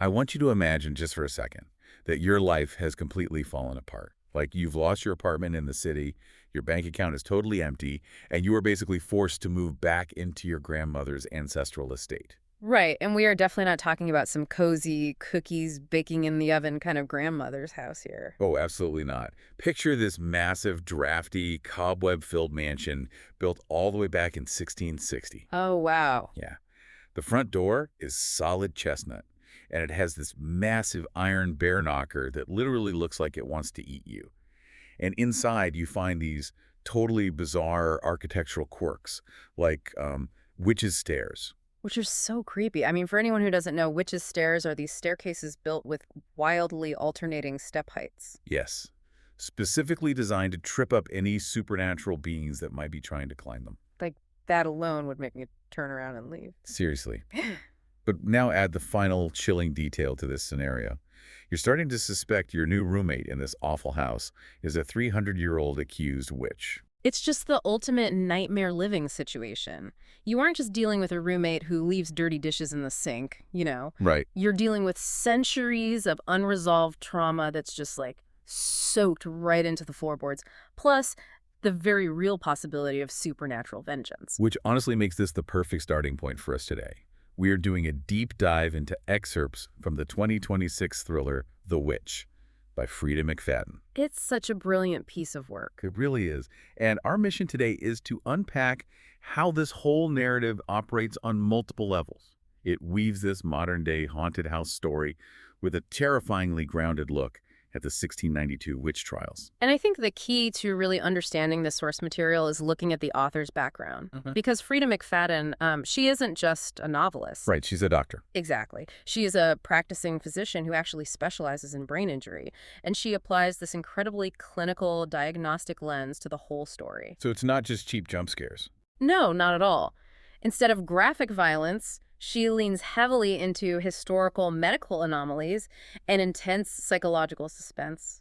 I want you to imagine just for a second that your life has completely fallen apart. Like you've lost your apartment in the city, your bank account is totally empty, and you are basically forced to move back into your grandmother's ancestral estate. Right, and we are definitely not talking about some cozy cookies baking in the oven kind of grandmother's house here. Oh, absolutely not. Picture this massive, drafty, cobweb-filled mansion built all the way back in 1660. Oh, wow. Yeah. The front door is solid chestnut, and it has this massive iron bear knocker that literally looks like it wants to eat you. And inside, you find these totally bizarre architectural quirks, like witches' stairs. Which are so creepy. I mean, for anyone who doesn't know, witches' stairs are these staircases built with wildly alternating step heights. Yes, specifically designed to trip up any supernatural beings that might be trying to climb them. Like, that alone would make me turn around and leave. Seriously. But now add the final chilling detail to this scenario. You're starting to suspect your new roommate in this awful house is a 300-year-old accused witch. It's just the ultimate nightmare living situation. You aren't just dealing with a roommate who leaves dirty dishes in the sink, you know. Right. You're dealing with centuries of unresolved trauma that's just like soaked right into the floorboards. Plus, the very real possibility of supernatural vengeance. Which honestly makes this the perfect starting point for us today. We are doing a deep dive into excerpts from the 2026 thriller The Witch by Freida McFadden. It's such a brilliant piece of work. It really is. And our mission today is to unpack how this whole narrative operates on multiple levels. It weaves this modern-day haunted house story with a terrifyingly grounded look at the 1692 witch trials. And I think the key to really understanding the source material is looking at the author's background. Because Freida McFadden, she isn't just a novelist. Right, she's a doctor. Exactly. She is a practicing physician who actually specializes in brain injury. And she applies this incredibly clinical diagnostic lens to the whole story. So it's not just cheap jump scares. No, not at all. Instead of graphic violence, she leans heavily into historical medical anomalies and intense psychological suspense.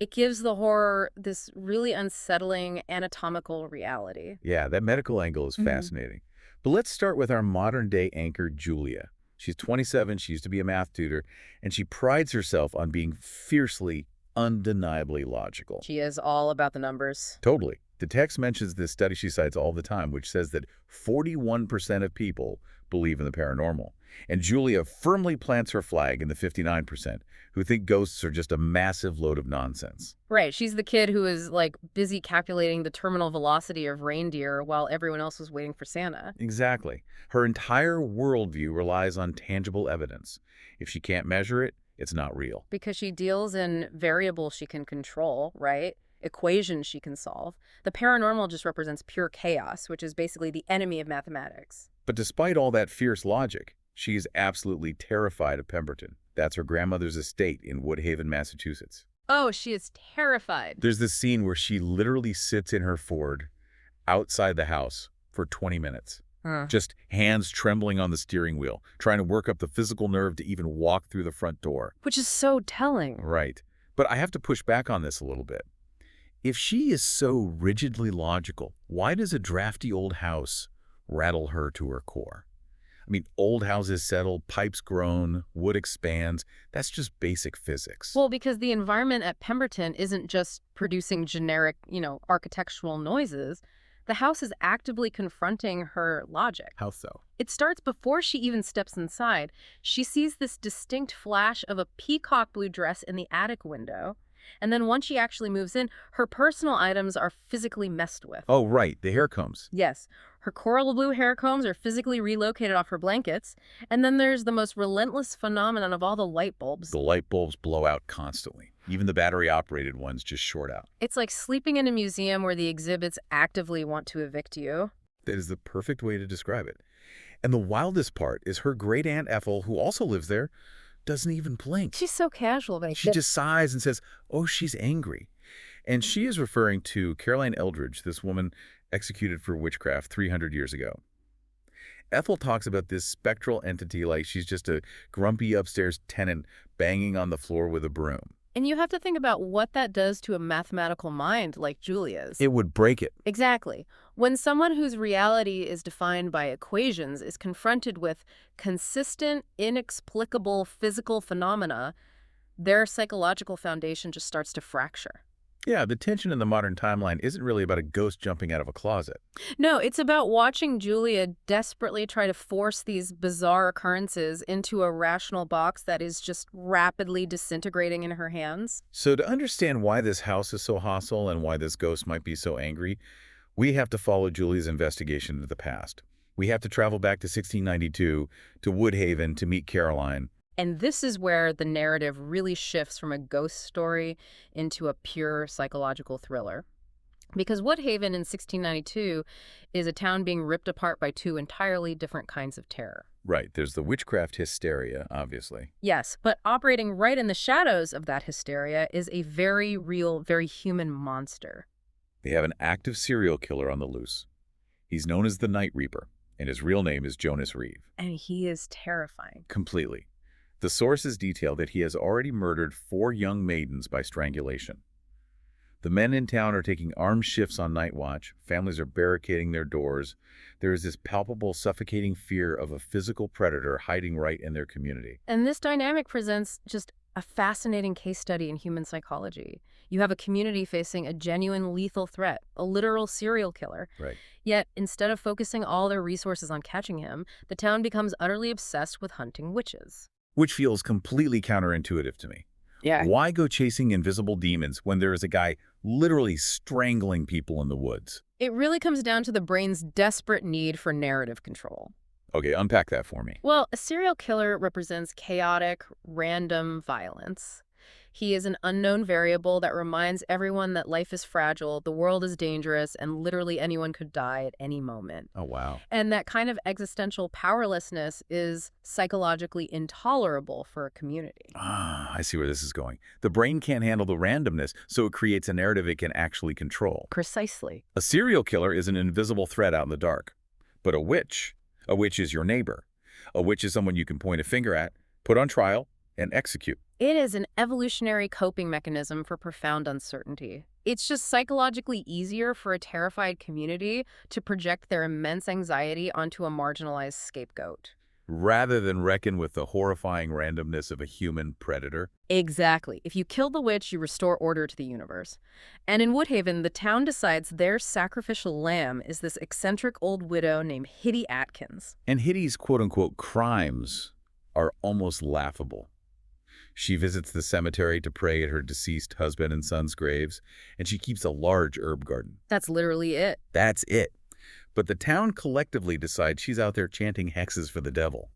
It gives the horror this really unsettling anatomical reality. Yeah, that medical angle is fascinating. But let's start with our modern-day anchor, Julia. She's 27, she used to be a math tutor, and she prides herself on being fiercely, undeniably logical. She is all about the numbers. Totally. The text mentions this study she cites all the time, which says that 41% of people believe in the paranormal. And Julia firmly plants her flag in the 59%, who think ghosts are just a massive load of nonsense. Right. She's the kid who is, like, busy calculating the terminal velocity of reindeer while everyone else was waiting for Santa. Exactly. Her entire worldview relies on tangible evidence. If she can't measure it, it's not real. Because she deals in variables she can control, right? Equations she can solve. The paranormal just represents pure chaos, which is basically the enemy of mathematics. But despite all that fierce logic, she is absolutely terrified of Pemberton. That's her grandmother's estate in Woodhaven, Massachusetts. Oh, she is terrified. There's this scene where she literally sits in her Ford outside the house for 20 minutes. Just hands trembling on the steering wheel, trying to work up the physical nerve to even walk through the front door. Which is so telling. Right. But I have to push back on this a little bit. If she is so rigidly logical, why does a drafty old house rattle her to her core? I mean, old houses settle, pipes groan, wood expands. That's just basic physics. Well, because the environment at Pemberton isn't just producing generic, architectural noises. The house is actively confronting her logic. How so? It starts before she even steps inside. She sees this distinct flash of a peacock blue dress in the attic window. And then once she actually moves in, her personal items are physically messed with. Oh, right, the hair combs. Yes. Her coral blue hair combs are physically relocated off her blankets. And then there's the most relentless phenomenon of all the light bulbs. The light bulbs blow out constantly. Even the battery-operated ones just short out. It's like sleeping in a museum where the exhibits actively want to evict you. That is the perfect way to describe it. And the wildest part is her great-aunt Ethel, who also lives there, doesn't even blink. She's so casual. She just sighs and says, oh, she's angry. And she is referring to Caroline Eldridge, this woman executed for witchcraft 300 years ago. Ethel talks about this spectral entity like she's just a grumpy upstairs tenant banging on the floor with a broom. And you have to think about what that does to a mathematical mind like Julia's. It would break it. Exactly. When someone whose reality is defined by equations is confronted with consistent, inexplicable physical phenomena, their psychological foundation just starts to fracture. Yeah, the tension in the modern timeline isn't really about a ghost jumping out of a closet. No, it's about watching Julia desperately try to force these bizarre occurrences into a rational box that is just rapidly disintegrating in her hands. So to understand why this house is so hostile and why this ghost might be so angry, we have to follow Julie's investigation into the past. We have to travel back to 1692 to Woodhaven to meet Caroline. And this is where the narrative really shifts from a ghost story into a pure psychological thriller. Because Woodhaven in 1692 is a town being ripped apart by two entirely different kinds of terror. Right, there's the witchcraft hysteria, obviously. Yes, but operating right in the shadows of that hysteria is a very real, very human monster. They have an active serial killer on the loose. He's known as the Night Reaper, and his real name is Jonas Reeve. And he is terrifying. Completely. The sources detail that he has already murdered 4 young maidens by strangulation. The men in town are taking armed shifts on night watch. Families are barricading their doors. There is this palpable, suffocating fear of a physical predator hiding right in their community. And this dynamic presents just a fascinating case study in human psychology. You have a community facing a genuine lethal threat, a literal serial killer. Right. Yet, instead of focusing all their resources on catching him, the town becomes utterly obsessed with hunting witches. Which feels completely counterintuitive to me. Yeah. Why go chasing invisible demons when there is a guy literally strangling people in the woods? It really comes down to the brain's desperate need for narrative control. Okay, unpack that for me. Well, a serial killer represents chaotic, random violence. He is an unknown variable that reminds everyone that life is fragile, the world is dangerous, and literally anyone could die at any moment. Oh, wow. And that kind of existential powerlessness is psychologically intolerable for a community. Ah, I see where this is going. The brain can't handle the randomness, so it creates a narrative it can actually control. Precisely. A serial killer is an invisible threat out in the dark. But a witch is your neighbor. A witch is someone you can point a finger at, put on trial, and execute. It is an evolutionary coping mechanism for profound uncertainty. It's just psychologically easier for a terrified community to project their immense anxiety onto a marginalized scapegoat. Rather than reckon with the horrifying randomness of a human predator. Exactly. If you kill the witch, you restore order to the universe. And in Woodhaven, the town decides their sacrificial lamb is this eccentric old widow named Hitty Atkins. And Hitty's quote-unquote crimes are almost laughable. She visits the cemetery to pray at her deceased husband and son's graves, and she keeps a large herb garden. That's literally it. That's it. But the town collectively decides she's out there chanting hexes for the devil.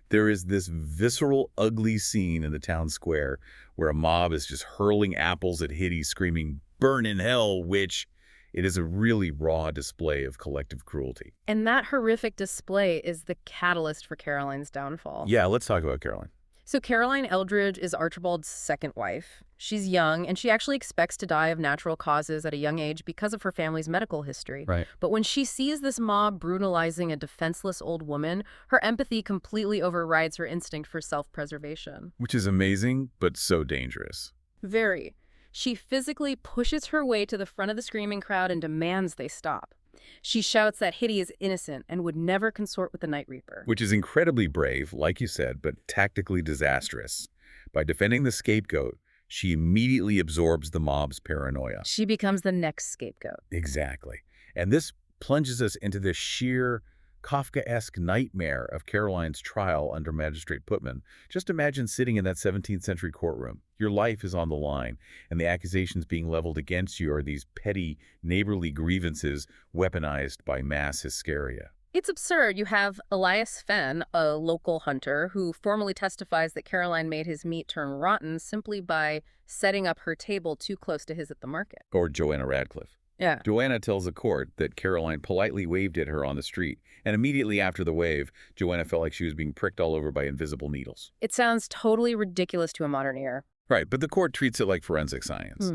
There is this visceral, ugly scene in the town square where a mob is just hurling apples at Hitty, screaming, "Burn in hell, witch!" It is a really raw display of collective cruelty. And that horrific display is the catalyst for Caroline's downfall. Yeah, let's talk about Caroline. So Caroline Eldridge is Archibald's second wife. She's young, and she actually expects to die of natural causes at a young age because of her family's medical history. Right. But when she sees this mob brutalizing a defenseless old woman, her empathy completely overrides her instinct for self-preservation. Which is amazing, but so dangerous. Very. She physically pushes her way to the front of the screaming crowd and demands they stop. She shouts that Hitty is innocent and would never consort with the Night Reaper. Which is incredibly brave, like you said, but tactically disastrous. By defending the scapegoat, she immediately absorbs the mob's paranoia. She becomes the next scapegoat. Exactly. And this plunges us into the sheer Kafkaesque nightmare of Caroline's trial under Magistrate Putman. Just imagine sitting in that 17th century courtroom. Your life is on the line, and the accusations being leveled against you are these petty, neighborly grievances weaponized by mass hysteria. It's absurd. You have Elias Fenn, a local hunter, who formally testifies that Caroline made his meat turn rotten simply by setting up her table too close to his at the market. Or Joanna Radcliffe. Yeah. Joanna tells the court that Caroline politely waved at her on the street, and immediately after the wave, Joanna felt like she was being pricked all over by invisible needles. It sounds totally ridiculous to a modern ear. Right, but the court treats it like forensic science.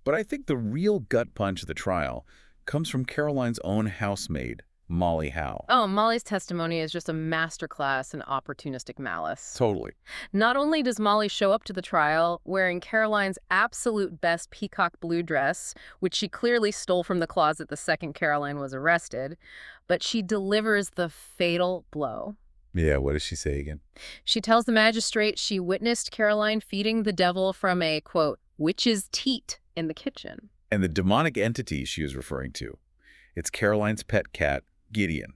But I think the real gut punch of the trial comes from Caroline's own housemaid, Molly Howe. Oh, Molly's testimony is just a masterclass in opportunistic malice. Totally. Not only does Molly show up to the trial wearing Caroline's absolute best peacock blue dress, which she clearly stole from the closet the second Caroline was arrested, but she delivers the fatal blow. Yeah, what does she say again? She tells the magistrate she witnessed Caroline feeding the devil from a, quote, witch's teat in the kitchen. And the demonic entity she was referring to. It's Caroline's pet cat, Gideon.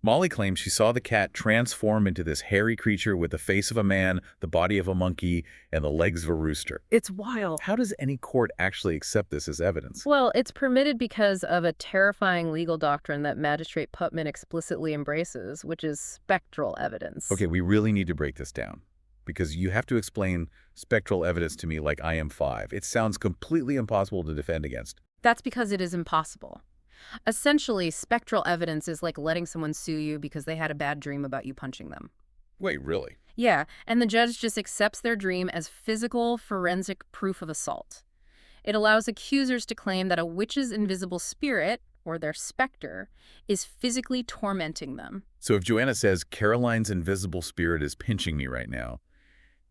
Molly claims she saw the cat transform into this hairy creature with the face of a man, the body of a monkey, and the legs of a rooster. It's wild. How does any court actually accept this as evidence? Well, it's permitted because of a terrifying legal doctrine that Magistrate Putman explicitly embraces, which is spectral evidence. Okay, we really need to break this down, because you have to explain spectral evidence to me like I am 5. It sounds completely impossible to defend against. That's because it is impossible. Essentially, spectral evidence is like letting someone sue you because they had a bad dream about you punching them. Wait, really? Yeah, and the judge just accepts their dream as physical, forensic proof of assault. It allows accusers to claim that a witch's invisible spirit, or their specter, is physically tormenting them. So if Joanna says, Caroline's invisible spirit is pinching me right now,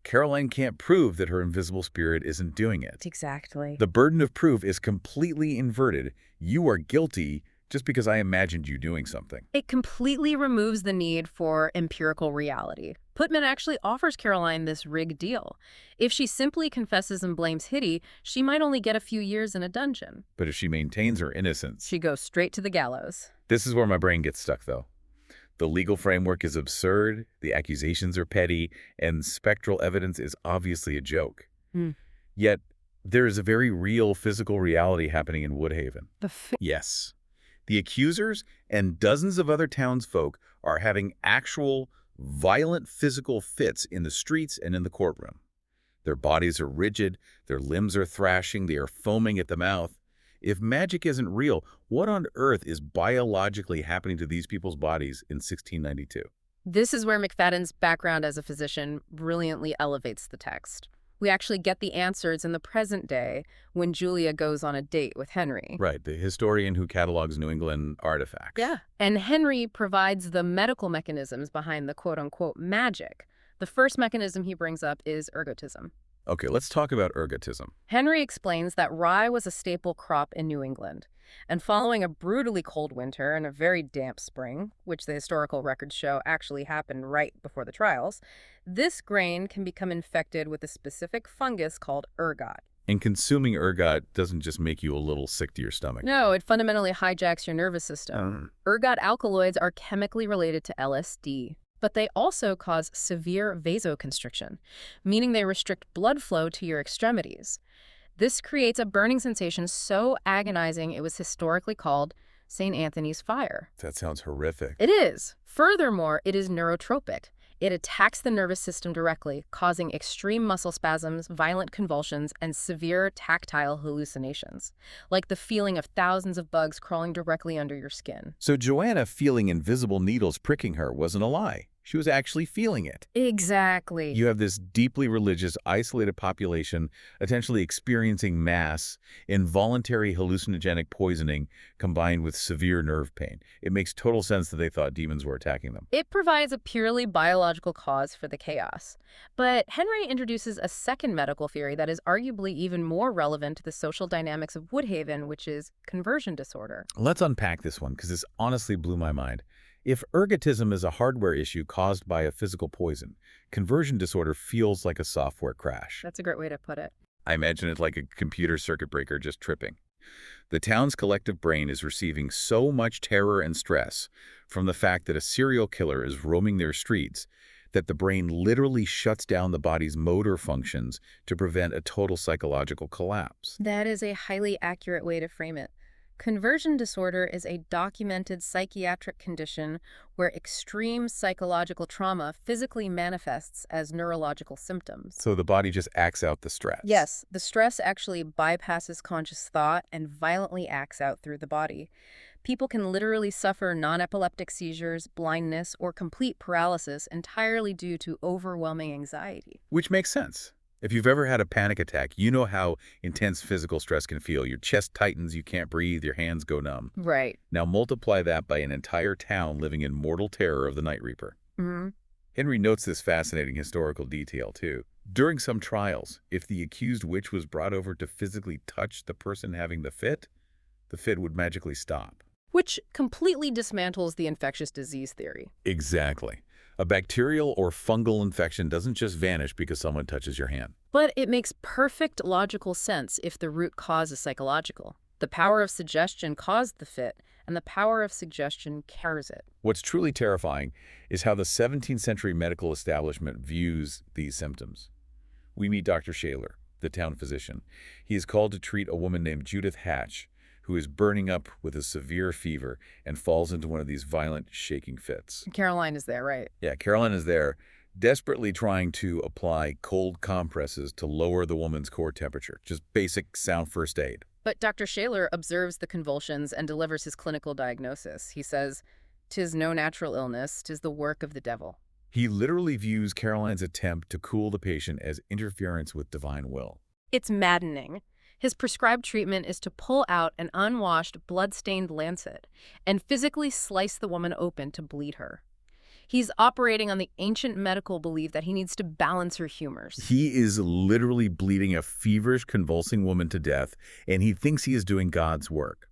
Caroline can't prove that her invisible spirit isn't doing it. Exactly. The burden of proof is completely inverted. You are guilty just because I imagined you doing something. It completely removes the need for empirical reality. Putman actually offers Caroline this rigged deal. If she simply confesses and blames Hitty, she might only get a few years in a dungeon. But if she maintains her innocence... She goes straight to the gallows. This is where my brain gets stuck, though. The legal framework is absurd, the accusations are petty, and spectral evidence is obviously a joke. Yet, there is a very real physical reality happening in Woodhaven. Yes. The accusers and dozens of other townsfolk are having actual, violent physical fits in the streets and in the courtroom. Their bodies are rigid, their limbs are thrashing, they are foaming at the mouth. If magic isn't real, what on earth is biologically happening to these people's bodies in 1692? This is where McFadden's background as a physician brilliantly elevates the text. We actually get the answers in the present day when Julia goes on a date with Henry. Right, the historian who catalogs New England artifacts. Yeah. And Henry provides the medical mechanisms behind the quote-unquote magic. The first mechanism he brings up is ergotism. Okay, let's talk about ergotism. Henry explains that rye was a staple crop in New England, and following a brutally cold winter and a very damp spring, which the historical records show actually happened right before the trials, this grain can become infected with a specific fungus called ergot. And consuming ergot doesn't just make you a little sick to your stomach. No, it fundamentally hijacks your nervous system. Ergot alkaloids are chemically related to LSD. But they also cause severe vasoconstriction, meaning they restrict blood flow to your extremities. This creates a burning sensation so agonizing it was historically called St. Anthony's fire. That sounds horrific. It is. Furthermore, it is neurotropic. It attacks the nervous system directly, causing extreme muscle spasms, violent convulsions, and severe tactile hallucinations, like the feeling of thousands of bugs crawling directly under your skin. So Joanna feeling invisible needles pricking her wasn't a lie. She was actually feeling it. Exactly. You have this deeply religious, isolated population potentially experiencing mass involuntary hallucinogenic poisoning combined with severe nerve pain. It makes total sense that they thought demons were attacking them. It provides a purely biological cause for the chaos. But Henry introduces a second medical theory that is arguably even more relevant to the social dynamics of Woodhaven, which is conversion disorder. Let's unpack this one, because this honestly blew my mind. If ergotism is a hardware issue caused by a physical poison, conversion disorder feels like a software crash. That's a great way to put it. I imagine it like a computer circuit breaker just tripping. The town's collective brain is receiving so much terror and stress from the fact that a serial killer is roaming their streets that the brain literally shuts down the body's motor functions to prevent a total psychological collapse. That is a highly accurate way to frame it. Conversion disorder is a documented psychiatric condition where extreme psychological trauma physically manifests as neurological symptoms. So the body just acts out the stress. Yes, the stress actually bypasses conscious thought and violently acts out through the body. People can literally suffer non-epileptic seizures, blindness, or complete paralysis entirely due to overwhelming anxiety. Which makes sense. If you've ever had a panic attack, you know how intense physical stress can feel. Your chest tightens, you can't breathe, your hands go numb. Right. Now multiply that by an entire town living in mortal terror of the Night Reaper. Hmm. Henry notes this fascinating historical detail, too. During some trials, if the accused witch was brought over to physically touch the person having the fit would magically stop. Which completely dismantles the infectious disease theory. Exactly. A bacterial or fungal infection doesn't just vanish because someone touches your hand. But it makes perfect logical sense if the root cause is psychological. The power of suggestion caused the fit, and the power of suggestion cures it. What's truly terrifying is how the 17th century medical establishment views these symptoms. We meet Dr. Shaler, the town physician. He is called to treat a woman named Judith Hatch, who is burning up with a severe fever and falls into one of these violent shaking fits. Caroline is there, right? Yeah, Caroline is there, desperately trying to apply cold compresses to lower the woman's core temperature. Just basic sound first aid. But Dr. Shaler observes the convulsions and delivers his clinical diagnosis. He says, "'Tis no natural illness, 'tis the work of the devil." He literally views Caroline's attempt to cool the patient as interference with divine will. It's maddening. His prescribed treatment is to pull out an unwashed, blood-stained lancet and physically slice the woman open to bleed her. He's operating on the ancient medical belief that he needs to balance her humors. He is literally bleeding a feverish, convulsing woman to death, and he thinks he is doing God's work.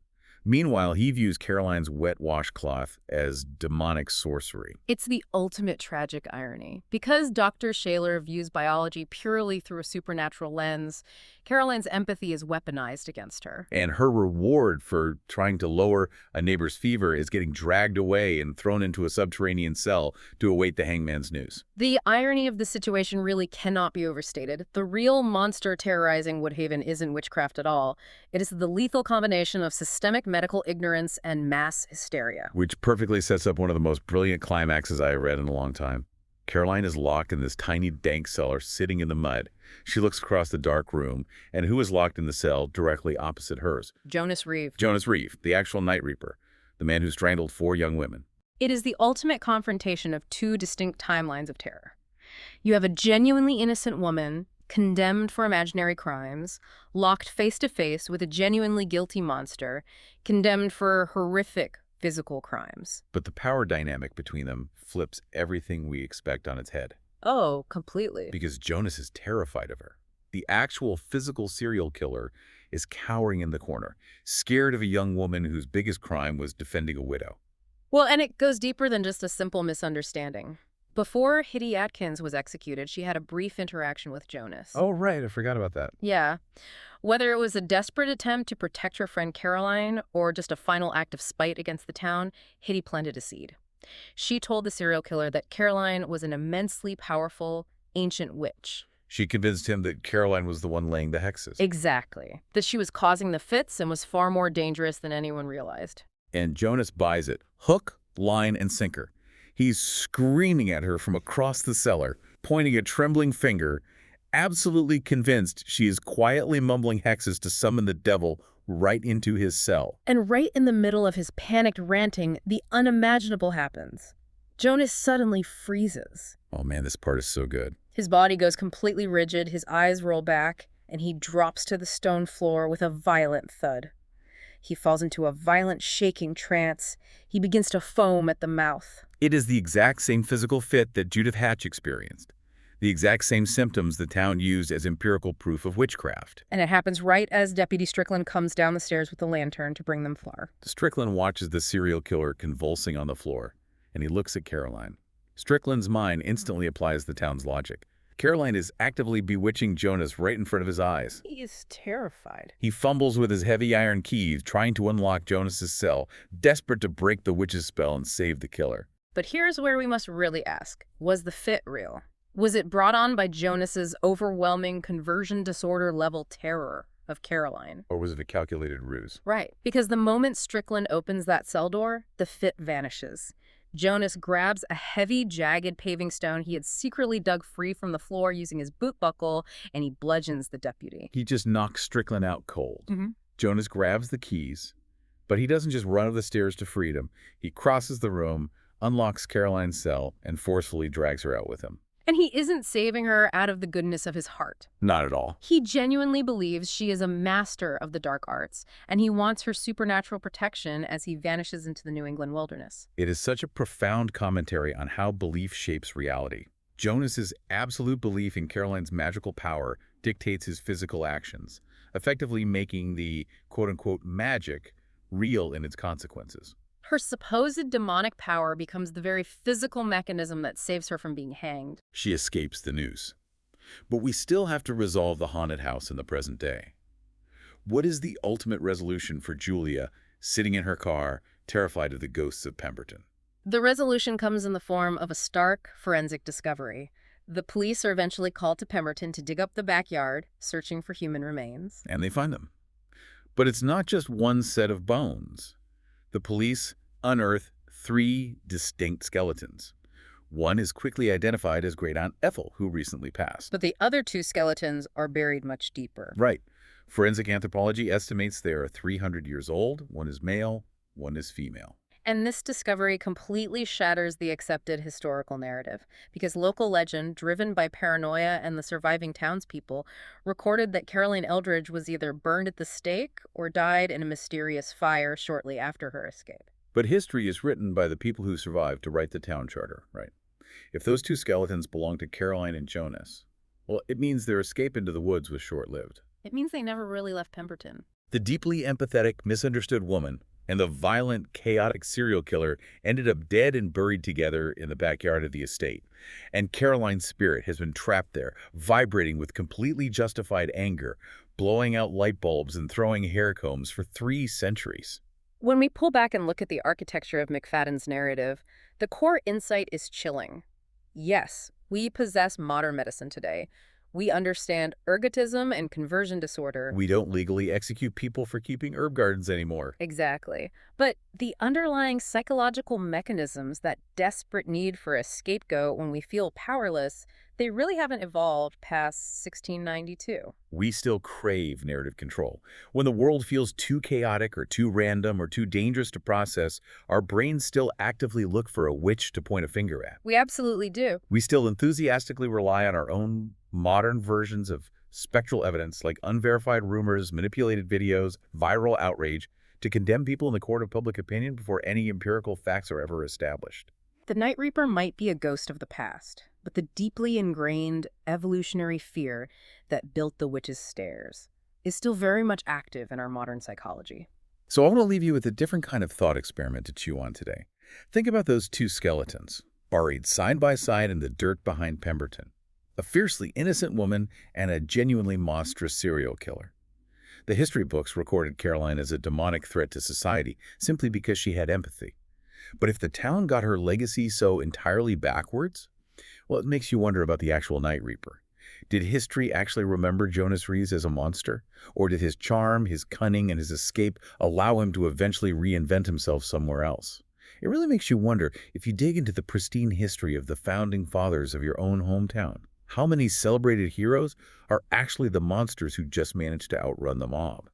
Meanwhile, he views Caroline's wet washcloth as demonic sorcery. It's the ultimate tragic irony. Because Dr. Shaler views biology purely through a supernatural lens, Caroline's empathy is weaponized against her. And her reward for trying to lower a neighbor's fever is getting dragged away and thrown into a subterranean cell to await the hangman's news. The irony of the situation really cannot be overstated. The real monster terrorizing Woodhaven isn't witchcraft at all. It is the lethal combination of systemic medical ignorance and mass hysteria. Which perfectly sets up one of the most brilliant climaxes I have read in a long time. Caroline is locked in this tiny dank cellar sitting in the mud. She looks across the dark room, and who is locked in the cell directly opposite hers? Jonas Reeve. Jonas Reeve, the actual Night Reaper, the man who strangled 4 young women. It is the ultimate confrontation of 2 distinct timelines of terror. You have a genuinely innocent woman, condemned for imaginary crimes, locked face-to-face with a genuinely guilty monster, condemned for horrific physical crimes. But the power dynamic between them flips everything we expect on its head. Oh, completely. Because Jonas is terrified of her. The actual physical serial killer is cowering in the corner, scared of a young woman whose biggest crime was defending a widow. Well, and it goes deeper than just a simple misunderstanding. Before Hitty Atkins was executed, she had a brief interaction with Jonas. Oh, right. I forgot about that. Yeah. Whether it was a desperate attempt to protect her friend Caroline or just a final act of spite against the town, Hitty planted a seed. She told the serial killer that Caroline was an immensely powerful, ancient witch. She convinced him that Caroline was the one laying the hexes. Exactly. That she was causing the fits and was far more dangerous than anyone realized. And Jonas buys it. Hook, line, and sinker. He's screaming at her from across the cellar, pointing a trembling finger, absolutely convinced she is quietly mumbling hexes to summon the devil right into his cell. And right in the middle of his panicked ranting, the unimaginable happens. Jonas suddenly freezes. Oh man, this part is so good. His body goes completely rigid, his eyes roll back, and he drops to the stone floor with a violent thud. He falls into a violent shaking trance. He begins to foam at the mouth. It is the exact same physical fit that Judith Hatch experienced. The exact same symptoms the town used as empirical proof of witchcraft. And it happens right as Deputy Strickland comes down the stairs with the lantern to bring them flour. Strickland watches the serial killer convulsing on the floor, and he looks at Caroline. Strickland's mind instantly applies the town's logic. Caroline is actively bewitching Jonas right in front of his eyes. He is terrified. He fumbles with his heavy iron keys, trying to unlock Jonas's cell, desperate to break the witch's spell and save the killer. But here's where we must really ask, was the fit real? Was it brought on by Jonas's overwhelming conversion disorder level terror of Caroline? Or was it a calculated ruse? Right, because the moment Strickland opens that cell door, the fit vanishes. Jonas grabs a heavy, jagged paving stone he had secretly dug free from the floor using his boot buckle, and he bludgeons the deputy. He just knocks Strickland out cold. Mm-hmm. Jonas grabs the keys, but he doesn't just run up the stairs to freedom. He crosses the room, unlocks Caroline's cell, and forcefully drags her out with him. And he isn't saving her out of the goodness of his heart. Not at all. He genuinely believes she is a master of the dark arts, and he wants her supernatural protection as he vanishes into the New England wilderness. It is such a profound commentary on how belief shapes reality. Jonas's absolute belief in Caroline's magical power dictates his physical actions, effectively making the quote-unquote magic real in its consequences. Her supposed demonic power becomes the very physical mechanism that saves her from being hanged. She escapes the noose. But we still have to resolve the haunted house in the present day. What is the ultimate resolution for Julia, sitting in her car, terrified of the ghosts of Pemberton? The resolution comes in the form of a stark forensic discovery. The police are eventually called to Pemberton to dig up the backyard, searching for human remains. And they find them. But it's not just one set of bones. The police unearth 3 distinct skeletons. One is quickly identified as Great Aunt Ethel, who recently passed. But the other 2 skeletons are buried much deeper. Right. Forensic anthropology estimates they are 300 years old. One is male, one is female. And this discovery completely shatters the accepted historical narrative, because local legend, driven by paranoia and the surviving townspeople, recorded that Caroline Eldridge was either burned at the stake or died in a mysterious fire shortly after her escape. But history is written by the people who survived to write the town charter, right? If those 2 skeletons belong to Caroline and Jonas, well, it means their escape into the woods was short-lived. It means they never really left Pemberton. The deeply empathetic, misunderstood woman and the violent, chaotic serial killer ended up dead and buried together in the backyard of the estate. And Caroline's spirit has been trapped there, vibrating with completely justified anger, blowing out light bulbs and throwing hair combs for 3 centuries. When we pull back and look at the architecture of McFadden's narrative, the core insight is chilling. Yes, we possess modern medicine today. We understand ergotism and conversion disorder. We don't legally execute people for keeping herb gardens anymore. Exactly. But the underlying psychological mechanisms, that desperate need for a scapegoat when we feel powerless, they really haven't evolved past 1692. We still crave narrative control. When the world feels too chaotic or too random or too dangerous to process, our brains still actively look for a witch to point a finger at. We absolutely do. We still enthusiastically rely on our own modern versions of spectral evidence like unverified rumors, manipulated videos, viral outrage to condemn people in the court of public opinion before any empirical facts are ever established. The Night Reaper might be a ghost of the past, but the deeply ingrained evolutionary fear that built the witch's stairs is still very much active in our modern psychology. So I want to leave you with a different kind of thought experiment to chew on today. Think about those 2 skeletons, buried side by side in the dirt behind Pemberton. A fiercely innocent woman and a genuinely monstrous serial killer. The history books recorded Caroline as a demonic threat to society simply because she had empathy. But if the town got her legacy so entirely backwards, well, it makes you wonder about the actual Night Reaper. Did history actually remember Jonas Rees as a monster? Or did his charm, his cunning, and his escape allow him to eventually reinvent himself somewhere else? It really makes you wonder, if you dig into the pristine history of the founding fathers of your own hometown, how many celebrated heroes are actually the monsters who just managed to outrun the mob?